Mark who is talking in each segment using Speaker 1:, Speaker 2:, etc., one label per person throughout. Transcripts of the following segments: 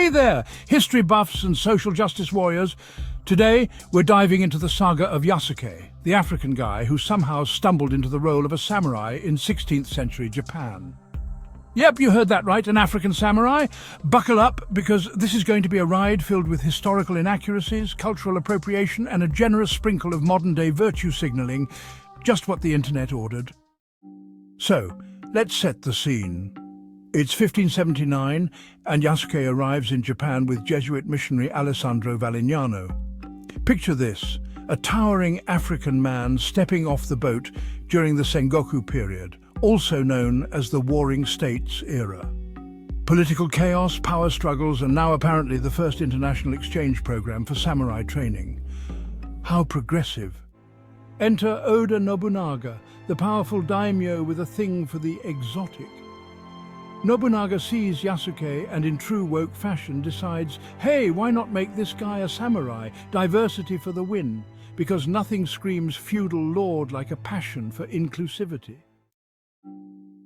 Speaker 1: Hey there, history buffs and social justice warriors. Today, we're diving into the saga of Yasuke, the African guy who somehow stumbled into the role of a samurai in 16th century Japan. Yep, you heard that right, an African samurai. Buckle up, because this is going to be a ride filled with historical inaccuracies, cultural appropriation, and a generous sprinkle of modern-day virtue signaling, just what the internet ordered. So, let's set the scene. It's 1579, and Yasuke arrives in Japan with Jesuit missionary Alessandro Valignano. Picture this, a towering African man stepping off the boat during the Sengoku period, also known as the Warring States era. Political chaos, power struggles, and now apparently the first international exchange program for samurai training. How progressive. Enter Oda Nobunaga, the powerful daimyo with a thing for the exotic. Nobunaga sees Yasuke and in true woke fashion decides, hey, why not make this guy a samurai? Diversity for the win, because nothing screams feudal lord like a passion for inclusivity.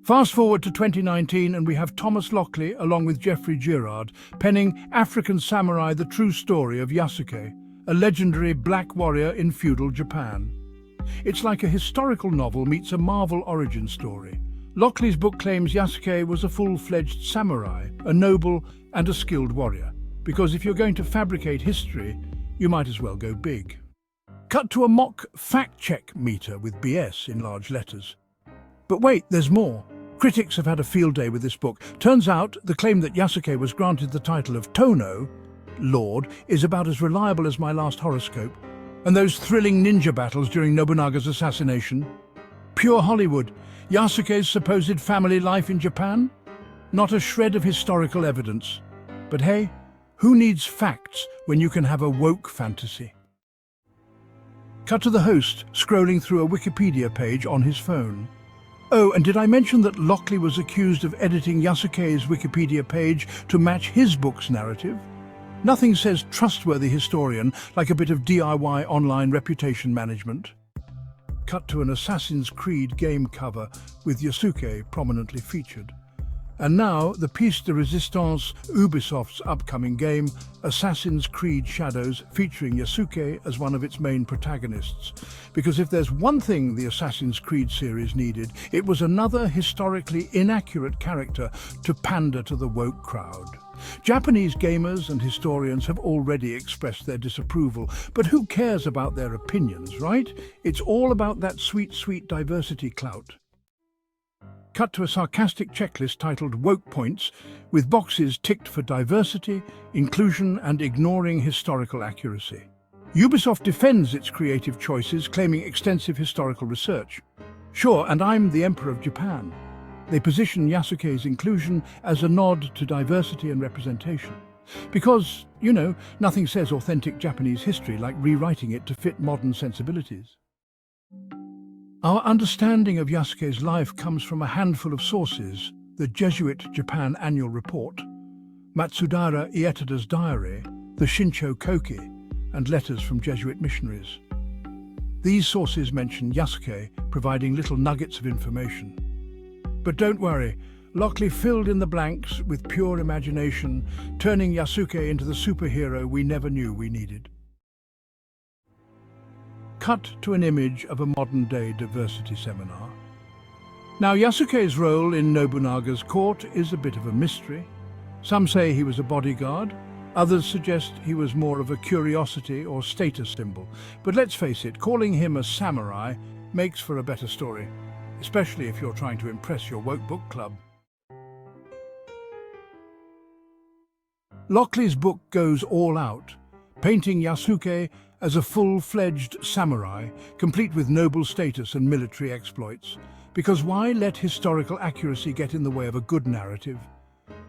Speaker 1: Fast forward to 2019 and we have Thomas Lockley along with Geoffrey Girard penning African Samurai: The True Story of Yasuke, a legendary black warrior in feudal Japan. It's like a historical novel meets a Marvel origin story. Lockley's book claims Yasuke was a full-fledged samurai, a noble and a skilled warrior, because if you're going to fabricate history, you might as well go big. Cut to a mock fact-check meter with BS in large letters. But wait, there's more. Critics have had a field day with this book. Turns out the claim that Yasuke was granted the title of Tono, Lord, is about as reliable as my last horoscope. And those thrilling ninja battles during Nobunaga's assassination? Pure Hollywood. Yasuke's supposed family life in Japan? Not a shred of historical evidence. But hey, who needs facts when you can have a woke fantasy? Cut to the host, scrolling through a Wikipedia page on his phone. Oh, and did I mention that Lockley was accused of editing Yasuke's Wikipedia page to match his book's narrative? Nothing says trustworthy historian like a bit of DIY online reputation management. Cut to an Assassin's Creed game cover with Yasuke prominently featured. And now, the piece de resistance, Ubisoft's upcoming game, Assassin's Creed Shadows, featuring Yasuke as one of its main protagonists. Because if there's one thing the Assassin's Creed series needed, it was another historically inaccurate character to pander to the woke crowd. Japanese gamers and historians have already expressed their disapproval, but who cares about their opinions, right? It's all about that sweet, sweet diversity clout. Cut to a sarcastic checklist titled Woke Points, with boxes ticked for diversity, inclusion, and ignoring historical accuracy. Ubisoft defends its creative choices, claiming extensive historical research. Sure, and I'm the Emperor of Japan. They position Yasuke's inclusion as a nod to diversity and representation. Because, you know, nothing says authentic Japanese history like rewriting it to fit modern sensibilities. Our understanding of Yasuke's life comes from a handful of sources: the Jesuit Japan Annual Report, Matsudara Ietada's diary, the Shincho Koki, and letters from Jesuit missionaries. These sources mention Yasuke, providing little nuggets of information. But don't worry, Lockley filled in the blanks with pure imagination, turning Yasuke into the superhero we never knew we needed. Cut to an image of a modern-day diversity seminar. Now, Yasuke's role in Nobunaga's court is a bit of a mystery. Some say he was a bodyguard, others suggest he was more of a curiosity or status symbol. But let's face it, calling him a samurai makes for a better story, especially if you're trying to impress your woke book club. Lockley's book goes all out, painting Yasuke as a full-fledged samurai, complete with noble status and military exploits. Because why let historical accuracy get in the way of a good narrative?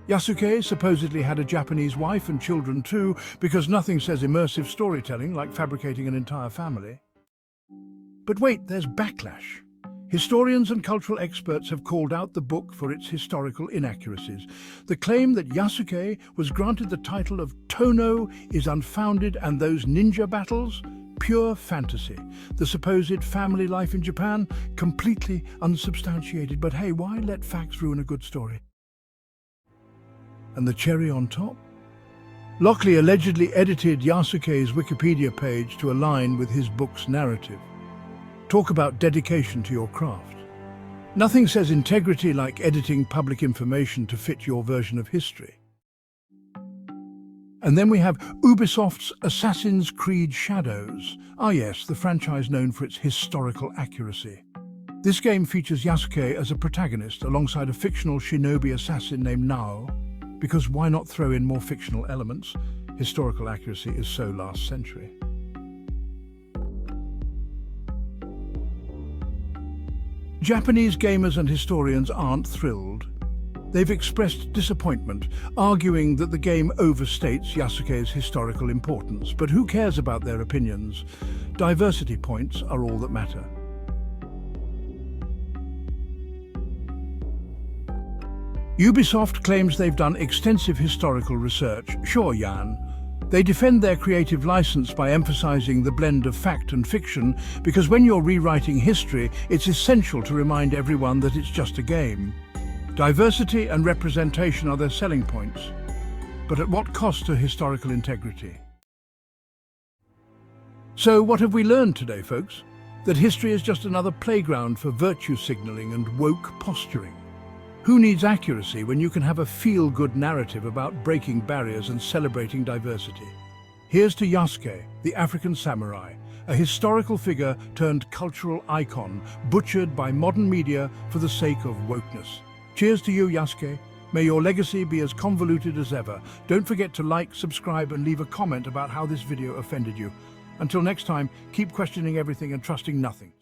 Speaker 1: Yasuke supposedly had a Japanese wife and children too, because nothing says immersive storytelling like fabricating an entire family. But wait, there's Backlash. Historians and cultural experts have called out the book for its historical inaccuracies. The claim that Yasuke was granted the title of Tono is unfounded, and those ninja battles? Pure fantasy. The supposed family life in Japan? Completely unsubstantiated. But hey, why let facts ruin a good story? And the cherry on top? Lockley allegedly edited Yasuke's Wikipedia page to align with his book's narrative. Talk about dedication to your craft. Nothing says integrity like editing public information to fit your version of history. And then we have Ubisoft's Assassin's Creed Shadows. Ah yes, the franchise known for its historical accuracy. This game features Yasuke as a protagonist alongside a fictional shinobi assassin named Nao. Because why not throw in more fictional elements? Historical accuracy is so last century. Japanese gamers and historians aren't thrilled. They've expressed disappointment, arguing that the game overstates Yasuke's historical importance. But who cares about their opinions? Diversity points are all that matter. Ubisoft claims they've done extensive historical research. Sure, Jan. They defend their creative license by emphasizing the blend of fact and fiction, because when you're rewriting history, it's essential to remind everyone that it's just a game. Diversity and representation are their selling points. But at what cost to historical integrity? So what have we learned today, folks? That history is just another playground for virtue signaling and woke posturing. Who needs accuracy when you can have a feel-good narrative about breaking barriers and celebrating diversity? Here's to Yasuke, the African samurai, a historical figure turned cultural icon, butchered by modern media for the sake of wokeness. Cheers to you, Yasuke. May your legacy be as convoluted as ever. Don't forget to like, subscribe, and leave a comment about how this video offended you. Until next time, keep questioning everything and trusting nothing.